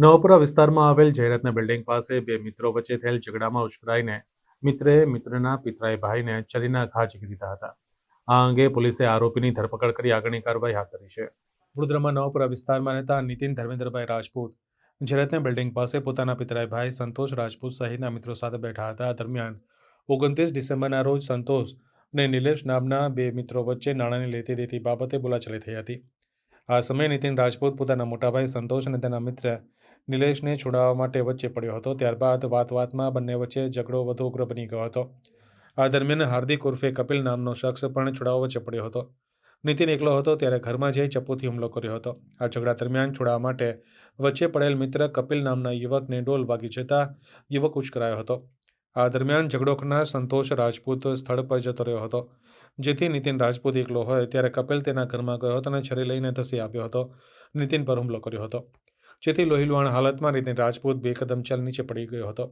નવાપુરા વિસ્તારમાં આવેલ જાહેરાતના બિલ્ડિંગ પાસે બે મિત્રો વચ્ચે થયેલ ઝઘડામાં ઉશ્કેરાઈને મિત્રે મિત્રના પિતરાઈ ભાઈને છરીના ઘા ઝીકી દીધા હતા. આ અંગે પોલીસે આરોપીની ધરપકડ કરી આગળની કાર્યવાહી હાથ ધરી છે. વડોદરામાં નવાપુરા વિસ્તારમાં રહેતા નીતિન ધર્મેન્દ્રભાઈ રાજપૂત જાહેરાતના બિલ્ડિંગ પાસે પોતાના પિતરાઈ ભાઈ સંતોષ રાજપૂત સહિતના મિત્રો સાથે બેઠા હતા. દરમિયાન 29 ડિસેમ્બરના રોજ સંતોષ અને નિલેશ નામના બે મિત્રો વચ્ચે નાણાંની લેતી દેતી બાબતે બોલાચાલી થઈ હતી. આ સમયે નીતિન રાજપૂત પોતાના મોટાભાઈ સંતોષ અને તેના મિત્ર નિલેશને છોડાવવા માટે વચ્ચે પડ્યો હતો. ત્યારબાદ વાતમાં બંને વચ્ચે ઝઘડો વધુ ઉગ્ર બની ગયો હતો. આ દરમિયાન હાર્દિક ઉર્ફે કપિલ નામનો શખ્સ પણ છોડાવવા વચ્ચે પડ્યો હતો. નીતિન એકલો હતો ત્યારે ઘરમાં જઈ ચપ્પુથી હુમલો કર્યો હતો. આ ઝઘડા દરમિયાન છોડાવવા માટે વચ્ચે પડેલ મિત્ર કપિલ નામના યુવકને ડોલ વાગી જતા યુવક ઉશ્કેરાયો હતો. આ દરમિયાન ઝઘડો કરનાર સંતોષ રાજપૂત સ્થળ પર જતો રહ્યો હતો. જેથી નીતિન રાજપૂત એકલો હોય ત્યારે કપિલ તેના ઘરમાં ગયો હતો અને છરી લઈને ધસી આવ્યો હતો. નીતિન પર હુમલો કર્યો હતો, જેથી લોહીલુહાણ હાલતમાં નીતિન રાજપૂત બે કદમ ચાલી નીચે પડી ગયો હતો.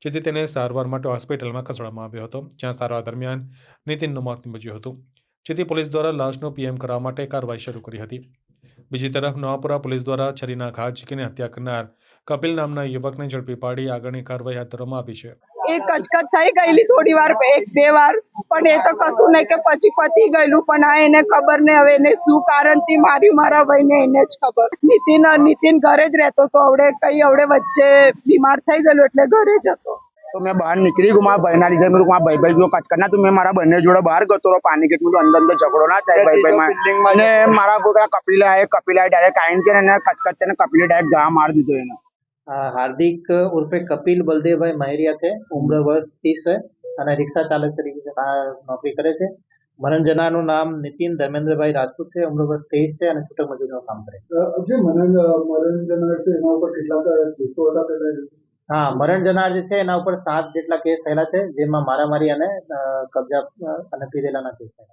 જેથી તેને સારવાર માટે હોસ્પિટલમાં ખસેડવામાં આવ્યો હતો, જ્યાં સારવાર દરમિયાન નીતિનનું મોત નીપજ્યું હતું. જેથી પોલીસ દ્વારા લાશનું પીએમ કરવા માટે કાર્યવાહી શરૂ કરી હતી. બીજી તરફ નવાપુરા પોલીસ દ્વારા છરીના ઘા ઝીકીને હત્યા કરનાર કપિલ નામના યુવકને ઝડપી પાડી આગળની કાર્યવાહી હાથ ધરવામાં આવી છે. એ કચકચ થઈ ગયેલી થોડી વાર, એક બે વાર, પણ એ તો કશું નહીં કે પછી પતી ગયેલું. પણ આ એને ખબર નહીં હવે એને શું કારણથી માર્યું મારા ભાઈને, એને જ ખબર. નીતિન ઘરે જ રહેતો હતો. આવડે વચ્ચે બીમાર થઈ ગયેલો એટલે ઘરે જ હતો. તો મેં બહાર નીકળી ગયો મારા ભાઈના લીધે. મેં મારા ભાઈ જો કચકરના તો મેં મારા બંને જોડે બહાર ગતો રહો પાણી કે અંદર ઝઘડો ના થાય ભાઈ અને મારા કોઈ કપિલા ડાયરેક્ટ આવીને છે ને કચકચ ને કપિલે ડાયરેક્ટ ઘા માર દીધો એને. હાર્દિક ઉર્ફે કપિલ બલદેવભાઈ માહિરિયા છે, ઉંમર વર્ષ 30 છે અને રિક્ષા ચાલક તરીકે નોકરી કરે છે. મરણ જનારનું નામ નીતિન ધર્મેન્દ્રભાઈ રાજપૂત છે, ઉંમર વર્ષ 23 છે અને છૂટક મજૂરીનું કામ કરે છે. જે મરણ જનાર છે એના ઉપર કેટલા કેસો હતા પહેલા? હા, મરણ જનાર જે છે એના ઉપર 7 જેટલા કેસ થયેલા છે, જેમાં મારામારી અને કબજા અને પીધેલાના કેસ થયેલા.